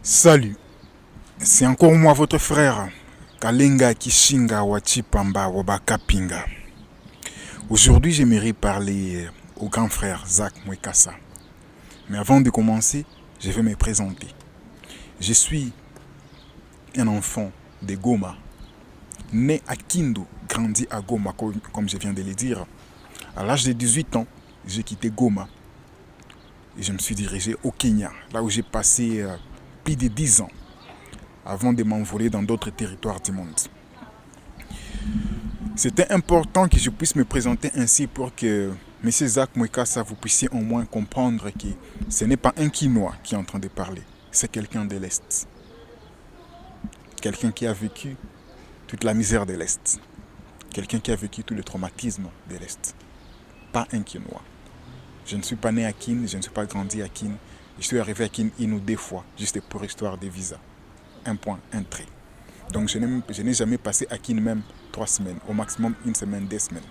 Salut, c'est encore moi votre frère, Kalenga Kishinga Wachipamba Wabakapinga. Aujourd'hui, j'aimerais parler au grand frère Zach Mwekassa. Mais avant de commencer, je vais me présenter. Je suis un enfant de Goma, né à Kindu, grandi à Goma, comme je viens de le dire. À l'âge de 18 ans, j'ai quitté Goma et je me suis dirigé au Kenya, là où j'ai passé plus de 10 ans avant de m'envoler dans d'autres territoires du monde. C'était important que je puisse me présenter ainsi pour que M. Zach Mwekassa, vous puissiez au moins comprendre que ce n'est pas un Quinois qui est en train de parler, c'est quelqu'un de l'Est. Quelqu'un qui a vécu toute la misère de l'Est. Quelqu'un qui a vécu tout le traumatisme de l'Est. Pas un Quinois. Je ne suis pas né à Kin, je ne suis pas grandi à Kin. Je suis arrivé à Kin une ou deux fois, juste pour histoire de visa. Un point, un trait. Donc je n'ai jamais passé à Kin même 3 semaines, au maximum 1 semaine, 2 semaines.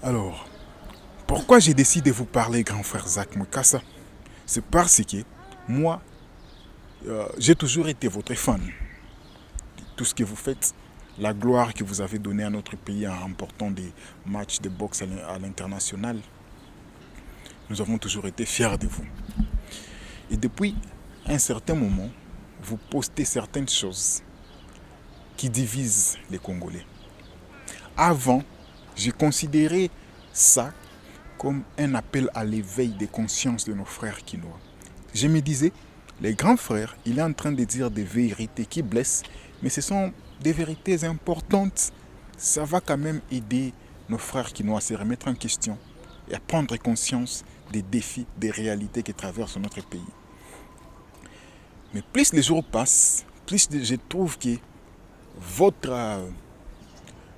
Alors, pourquoi j'ai décidé de vous parler, grand frère Zach Mwekassa? C'est parce que moi, j'ai toujours été votre fan. Tout ce que vous faites, la gloire que vous avez donnée à notre pays en remportant des matchs de boxe à l'international, nous avons toujours été fiers de vous. Et depuis un certain moment, vous postez certaines choses qui divisent les Congolais. Avant, j'ai considéré ça comme un appel à l'éveil des consciences de nos frères quinois. Je me disais, les grands frères, il est en train de dire des vérités qui blessent, mais ce sont des vérités importantes. Ça va quand même aider nos frères quinois à se remettre en question et à prendre conscience des défis, des réalités qui traversent notre pays. Mais plus les jours passent, plus je trouve que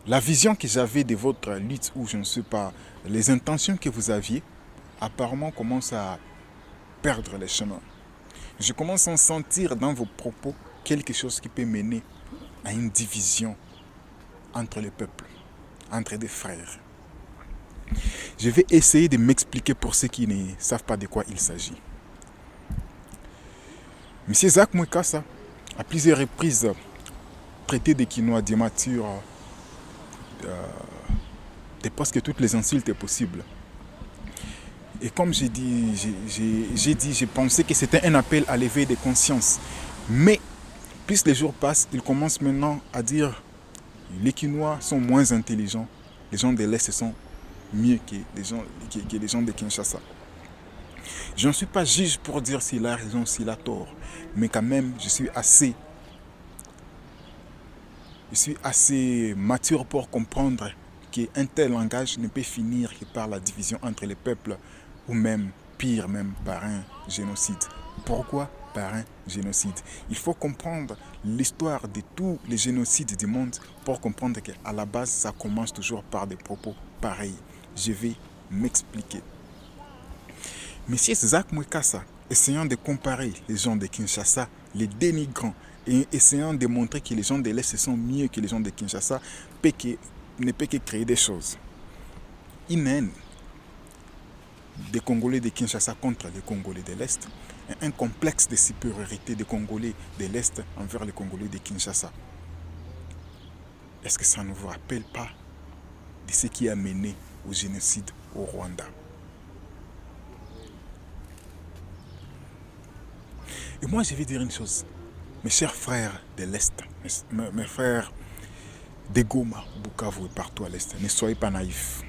la vision que j'avais de votre lutte, ou je ne sais pas, les intentions que vous aviez, apparemment commencent à perdre les chemins. Je commence à sentir dans vos propos quelque chose qui peut mener à une division entre les peuples, entre des frères. Je vais essayer de m'expliquer pour ceux qui ne savent pas de quoi il s'agit. M. Zach Mwekassa, à plusieurs reprises, traité des Quinois d'immatures, de presque toutes les insultes possibles. Et comme j'ai dit, j'ai pensé que c'était un appel à l'éveil des consciences. Mais plus les jours passent, il commence maintenant à dire les Quinois sont moins intelligents, les gens de l'Est sont mieux que les gens de Kinshasa. Je ne suis pas juge pour dire s'il a raison, s'il a tort, mais quand même, je suis assez mature pour comprendre qu'un tel langage ne peut finir que par la division entre les peuples, ou même, pire même, par un génocide. Pourquoi par un génocide? Il faut comprendre l'histoire de tous les génocides du monde pour comprendre qu'à la base, ça commence toujours par des propos pareils. Je vais m'expliquer. Monsieur Zach Mwekassa, essayant de comparer les gens de Kinshasa, les dénigrants, et essayant de montrer que les gens de l'Est sont mieux que les gens de Kinshasa, ne peut que créer des choses. Une haine des Congolais de Kinshasa contre les Congolais de l'Est, un complexe de supériorité des Congolais de l'Est envers les Congolais de Kinshasa. Est-ce que ça ne vous rappelle pas de ce qui a mené au génocide au Rwanda? Et moi, je vais dire une chose. Mes chers frères de l'Est, mes frères de Goma, Bukavu et partout à l'Est, ne soyez pas naïfs.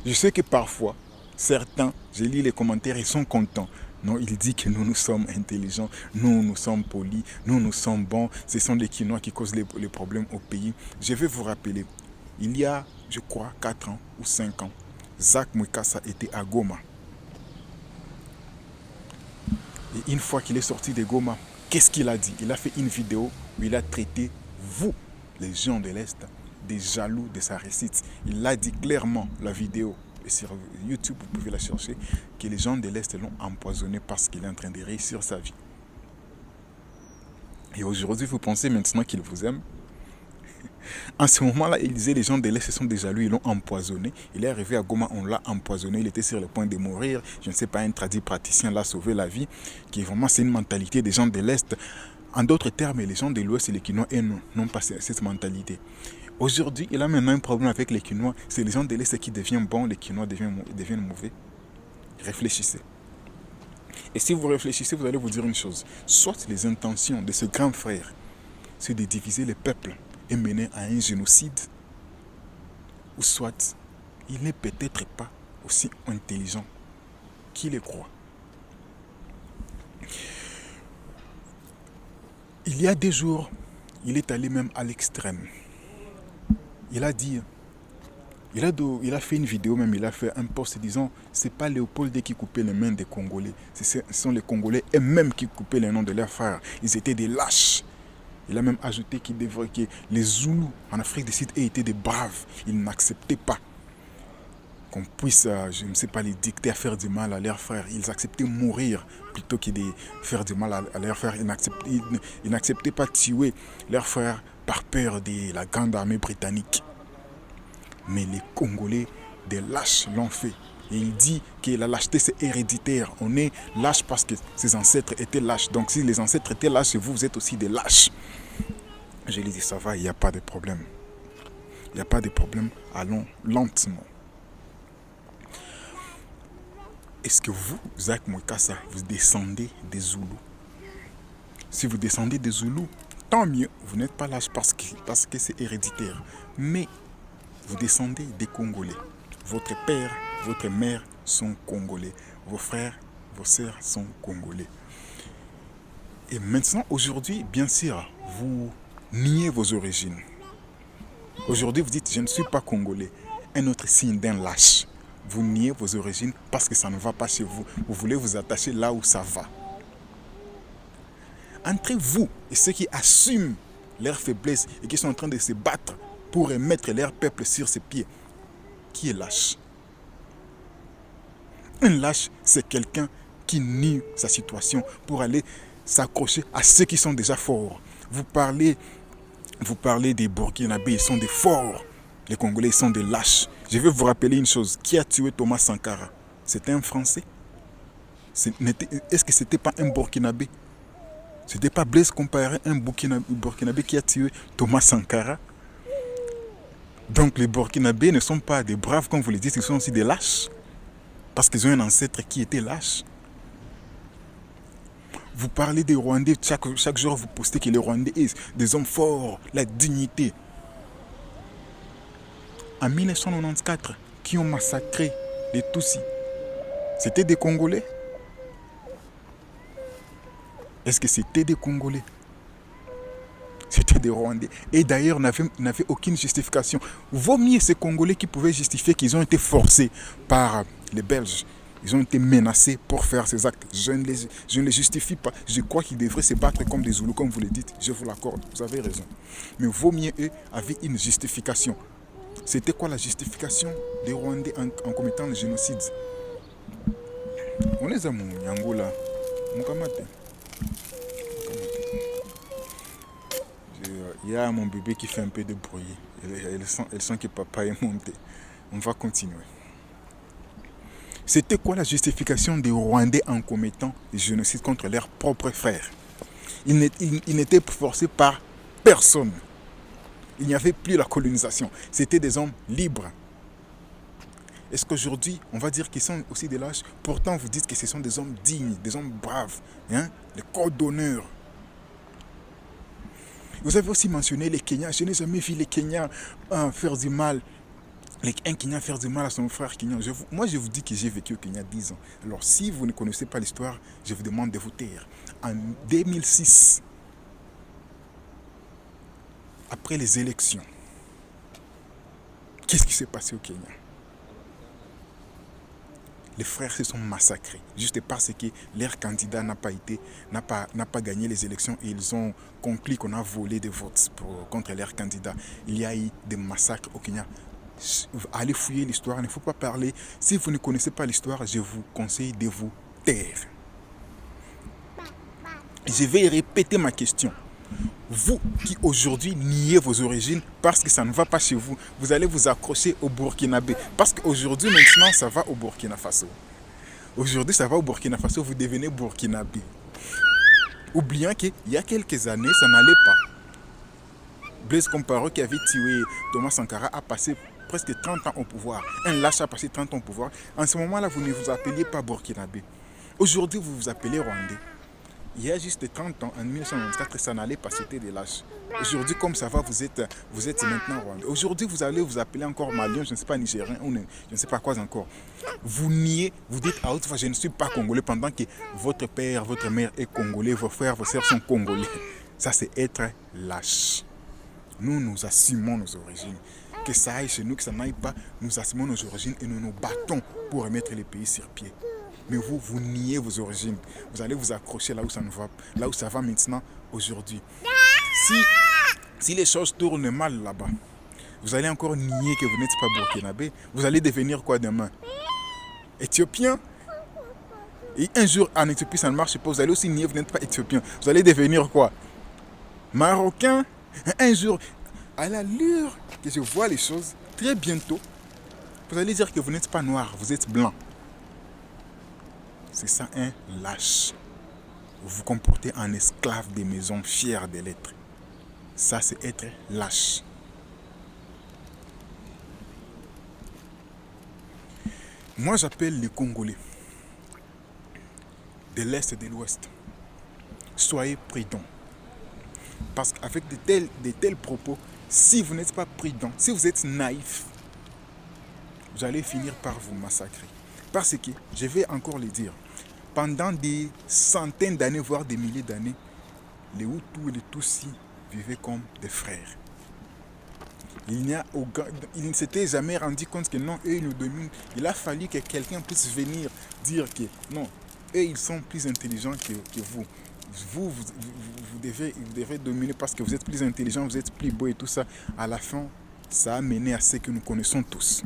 Je sais que parfois, certains, je lis les commentaires, ils sont contents. Non, il dit que nous sommes intelligents, nous sommes polis, nous sommes bons. Ce sont les Quinois qui causent les problèmes au pays. Je vais vous rappeler, il y a, je crois, 4 ans ou 5 ans, Zach Mwekassa était à Goma. Et une fois qu'il est sorti de Goma, qu'est-ce qu'il a dit? Il a fait une vidéo où il a traité vous, les gens de l'Est, des jaloux de sa réussite. Il l'a dit clairement, la vidéo, et sur YouTube, vous pouvez la chercher, que les gens de l'Est l'ont empoisonné parce qu'il est en train de réussir sa vie. Et aujourd'hui, vous pensez maintenant qu'il vous aime? En ce moment-là, il disait les gens de l'Est se sont des jaloux, ils l'ont empoisonné. Il est arrivé à Goma, on l'a empoisonné, il était sur le point de mourir. Je ne sais pas, un praticien l'a sauvé la vie. Qui est vraiment, c'est une mentalité des gens de l'Est. En d'autres termes, les gens de l'Ouest et les Quinois n'ont pas cette mentalité. Aujourd'hui, il a maintenant un problème avec les Quinois. C'est les gens de l'Est qui deviennent bons, les Quinois deviennent mauvais. Réfléchissez. Et si vous réfléchissez, vous allez vous dire une chose. Soit les intentions de ce grand frère, c'est de diviser les peuples et mener à un génocide, ou soit il n'est peut-être pas aussi intelligent qu'il le croit. Il y a des jours, il est allé même à l'extrême. Il a dit, il a fait une vidéo même, il a fait un post disant, c'est pas Léopold qui coupait les mains des Congolais, ce sont les Congolais eux-mêmes qui coupaient les noms de leurs frères. Ils étaient des lâches. Il a même ajouté que les Zoulous en Afrique du Sud aient été des braves. Ils n'acceptaient pas qu'on puisse, je ne sais pas, les dicter à faire du mal à leurs frères. Ils acceptaient mourir plutôt que de faire du mal à leurs frères. Ils n'acceptaient pas tuer leurs frères par peur de la grande armée britannique. Mais les Congolais, des lâches, l'ont fait. Et il dit que la lâcheté, c'est héréditaire. On est lâche parce que ses ancêtres étaient lâches. Donc si les ancêtres étaient lâches, vous êtes aussi des lâches. Je lui ai dit, ça va, il n'y a pas de problème. Il n'y a pas de problème, allons lentement. Est-ce que vous, Zach Mwekassa, vous descendez des Zoulous? Si vous descendez des Zoulous, tant mieux, vous n'êtes pas lâche parce que c'est héréditaire. Mais vous descendez des Congolais. Votre père, votre mère sont Congolais. Vos frères, vos sœurs sont Congolais. Et maintenant, aujourd'hui, bien sûr, vous niez vos origines. Aujourd'hui, vous dites, je ne suis pas Congolais. Un autre signe d'un lâche. Vous niez vos origines parce que ça ne va pas chez vous. Vous voulez vous attacher là où ça va. Entre vous et ceux qui assument leur faiblesse et qui sont en train de se battre pour remettre leur peuple sur ses pieds, qui est lâche? Un lâche, c'est quelqu'un qui nie sa situation pour aller s'accrocher à ceux qui sont déjà forts. Vous parlez des Burkinabés, ils sont des forts. Les Congolais sont des lâches. Je vais vous rappeler une chose. Qui a tué Thomas Sankara? C'était un Français? Est-ce que c'était pas un Burkinabé? C'était pas Blaise Compaoré, un Burkinabé qui a tué Thomas Sankara? Donc les Burkinabés ne sont pas des braves, comme vous le dites, ils sont aussi des lâches. Parce qu'ils ont un ancêtre qui était lâche. Vous parlez des Rwandais, chaque jour vous postez que les Rwandais sont des hommes forts, la dignité. En 1994, qui ont massacré les Tutsis, c'était des Congolais? Est-ce que c'était des Congolais? C'était des Rwandais. Et d'ailleurs, n'avait aucune justification. Vaut mieux ces Congolais qui pouvaient justifier qu'ils ont été forcés par les Belges. Ils ont été menacés pour faire ces actes. Je ne les justifie pas. Je crois qu'ils devraient se battre comme des Zoulous, comme vous le dites. Je vous l'accorde. Vous avez raison. Mais vaut mieux eux avaient une justification. C'était quoi la justification des Rwandais en commettant le génocide? On est à Angola. Il y a mon bébé qui fait un peu de bruit. Elle sent que papa est monté. On va continuer. C'était quoi la justification des Rwandais en commettant le génocide contre leurs propres frères? Ils n'étaient forcés par personne. Il n'y avait plus la colonisation. C'était des hommes libres. Est-ce qu'aujourd'hui, on va dire qu'ils sont aussi des lâches? Pourtant, vous dites que ce sont des hommes dignes, des hommes braves, hein? Les codes d'honneur. Vous avez aussi mentionné les Kenyans. Je n'ai jamais vu les Kenyans faire du mal. Un Kenyan faire du mal à son frère Kenyan. Moi, je vous dis que j'ai vécu au Kenya 10 ans. Alors, si vous ne connaissez pas l'histoire, je vous demande de vous taire. En 2006, après les élections, qu'est-ce qui s'est passé au Kenya? Les frères se sont massacrés juste parce que leur candidat n'a pas gagné les élections et ils ont conclu qu'on a volé des votes contre leur candidat. Il y a eu des massacres au Kenya. Allez fouiller l'histoire, il ne faut pas parler. Si vous ne connaissez pas l'histoire, je vous conseille de vous taire. Je vais répéter ma question. Vous qui aujourd'hui niez vos origines parce que ça ne va pas chez vous, vous allez vous accrocher au Burkinabé. Parce qu'aujourd'hui, maintenant, ça va au Burkina Faso. Aujourd'hui, ça va au Burkina Faso, vous devenez Burkinabé. Oubliant qu'il y a quelques années, ça n'allait pas. Blaise Compaoré qui avait tué Thomas Sankara a passé presque 30 ans au pouvoir. Un lâche a passé 30 ans au pouvoir. En ce moment-là, vous ne vous appeliez pas Burkinabé. Aujourd'hui, vous vous appelez Rwandais. Il y a juste 30 ans, en 1994, ça n'allait pas, c'était des lâches. Aujourd'hui, comme ça va, vous êtes maintenant Rwandais. Aujourd'hui, vous allez vous appeler encore Malien, je ne sais pas, Nigérien, ou je ne sais pas quoi encore. Vous niez, vous dites à haute voix, je ne suis pas Congolais, pendant que votre père, votre mère est Congolais, vos frères, vos sœurs sont Congolais. Ça, c'est être lâche. Nous assumons nos origines. Que ça aille chez nous, que ça n'aille pas, nous assumons nos origines et nous nous battons pour remettre les pays sur pied. Mais vous niez vos origines. Vous allez vous accrocher là où ça va maintenant, aujourd'hui. Si les choses tournent mal là-bas, vous allez encore nier que vous n'êtes pas burkinabé. Vous allez devenir quoi demain? Éthiopien? Et un jour en Éthiopie ça ne marche pas, vous allez aussi nier que vous n'êtes pas éthiopien. Vous allez devenir quoi? Marocain? Un jour, à l'allure que je vois les choses, très bientôt, vous allez dire que vous n'êtes pas noir, vous êtes blanc. C'est ça un lâche. Vous vous comportez en esclave des maisons, fier de l'être. Ça c'est être lâche. Moi j'appelle les Congolais de l'Est et de l'Ouest. Soyez prudents. Parce qu'avec de tels propos, si vous n'êtes pas prudent, si vous êtes naïf, vous allez finir par vous massacrer. Parce que, je vais encore le dire, pendant des centaines d'années, voire des milliers d'années, les Hutus et les Tutsis vivaient comme des frères. Il ne s'était jamais rendu compte que non, eux ils nous dominent. Il a fallu que quelqu'un puisse venir dire que non, eux ils sont plus intelligents que vous. Vous devez dominer parce que vous êtes plus intelligent, vous êtes plus beau et tout ça. À la fin, ça a mené à ce que nous connaissons tous.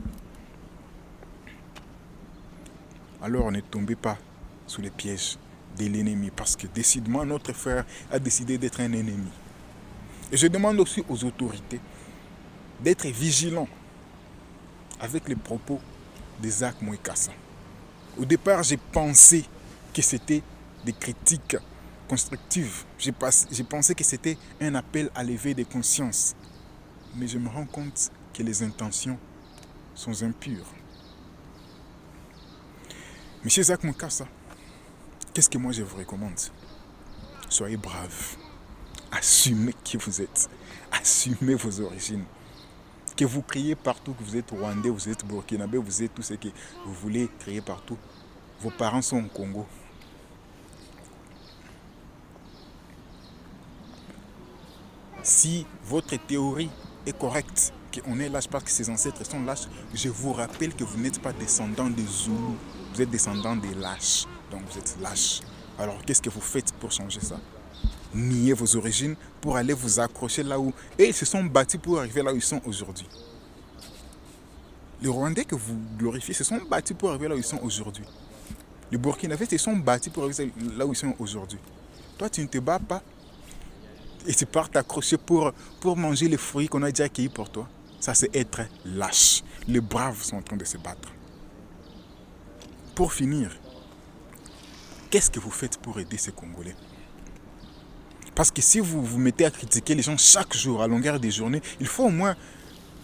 Alors ne tombez pas sous les pièges de l'ennemi parce que décidément notre frère a décidé d'être un ennemi. Et je demande aussi aux autorités d'être vigilants avec les propos d'Isaac Mouekassa. Au départ, j'ai pensé que c'était des critiques constructives. J'ai pensé que c'était un appel à l'éveil des consciences. Mais je me rends compte que les intentions sont impures. Monsieur Isaac Mouekassa, qu'est-ce que moi je vous recommande? Soyez brave. Assumez qui vous êtes. Assumez vos origines. Que vous criez partout que vous êtes Rwandais, vous êtes Burkinabé, vous êtes tout ce que vous voulez crier partout. Vos parents sont au Congo. Si votre théorie est correcte, qu'on est lâche parce que ses ancêtres sont lâches, je vous rappelle que vous n'êtes pas descendant des Zoulous, vous êtes descendant des lâches. Donc vous êtes lâche. Alors qu'est-ce que vous faites pour changer ça? Nier vos origines pour aller vous accrocher là où... Et ils se sont battus pour arriver là où ils sont aujourd'hui. Les Rwandais que vous glorifiez se sont battus pour arriver là où ils sont aujourd'hui. Les Burkinabés se sont battus pour arriver là où ils sont aujourd'hui. Toi, tu ne te bats pas. Et tu pars t'accrocher pour manger les fruits qu'on a déjà accueillis pour toi. Ça, c'est être lâche. Les braves sont en train de se battre. Pour finir, qu'est-ce que vous faites pour aider ces Congolais? Parce que si vous vous mettez à critiquer les gens chaque jour, à longueur des journées, il faut au moins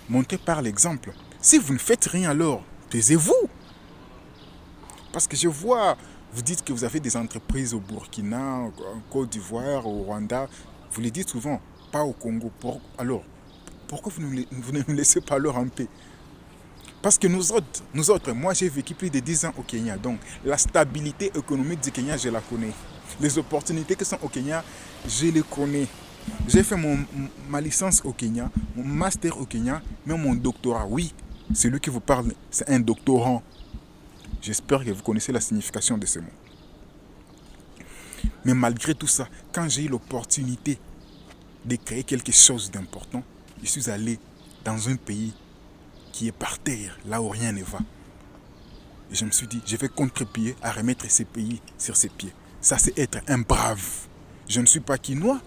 montrer par l'exemple. Si vous ne faites rien alors, taisez-vous. Parce que je vois, vous dites que vous avez des entreprises au Burkina, en Côte d'Ivoire, au Rwanda. Vous les dites souvent, pas au Congo. Alors, pourquoi vous ne nous laissez pas alors en paix? Parce que nous autres, moi j'ai vécu plus de 10 ans au Kenya. Donc la stabilité économique du Kenya, je la connais. Les opportunités qui sont au Kenya, je les connais. J'ai fait ma licence au Kenya, mon master au Kenya, même mon doctorat. Oui, celui qui vous parle, c'est un doctorant. J'espère que vous connaissez la signification de ce mot. Mais malgré tout ça, quand j'ai eu l'opportunité de créer quelque chose d'important, je suis allé dans un pays qui est par terre, là où rien ne va. Et je me suis dit, je vais contribuer à remettre ces pays sur ses pieds. Ça, c'est être un brave. Je ne suis pas quinois.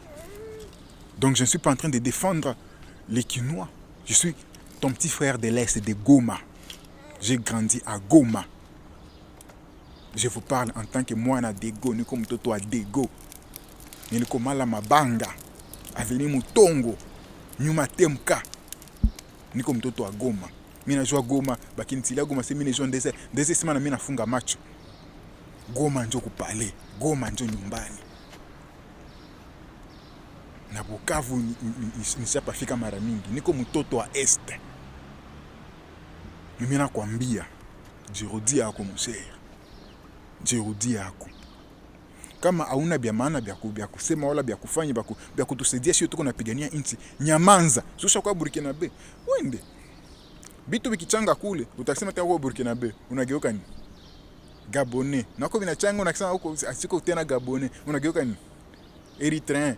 Donc je ne suis pas en train de défendre les Kinois. Je suis ton petit frère de l'Est, de Goma. J'ai grandi à Goma. Je vous parle en tant que moi na Dego, ni comme toto à Dego. Ni comme la Mabanga, Avenue Mutongo, Nyuma Temka. Ni comme toto à Goma. Mina joua Goma, bakinitila Goma c'est mine joua ndeze semana mina funga match. Goma njo kupale, Goma njo nyumbani. Na Bukavu nishapafika mara mingi. Niko mtoto wa Este. Mimi nakwambia, jirudi yako mshere. Jirudi yako. Kama hauna bya maana bya kusema wala bya kufanya bya kutusaidia sio tuko napigania nchi, nyamanza. Susha kwa Burkina Be. Wende. Bitu bikichanga kule, utasema tena kwa Burkina Be. Unageuka ni Gabonais. Nako binachanga unakisema huko asiko tena Gabonais. Unageuka ni Eritrean.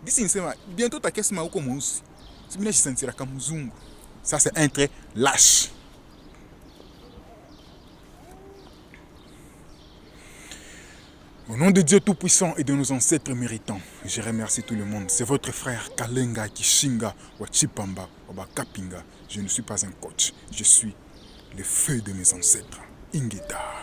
Disi nisema bientôt takesema huko mweusi. Simina jisantira kama mzungu. Ça c'est un trait lâche. Au nom de Dieu Tout-Puissant et de nos ancêtres méritants, je remercie tout le monde. C'est votre frère Kalenga Kishinga Wachipamba Wabakapinga. Je ne suis pas un coach, je suis le feu de mes ancêtres. Ingeta.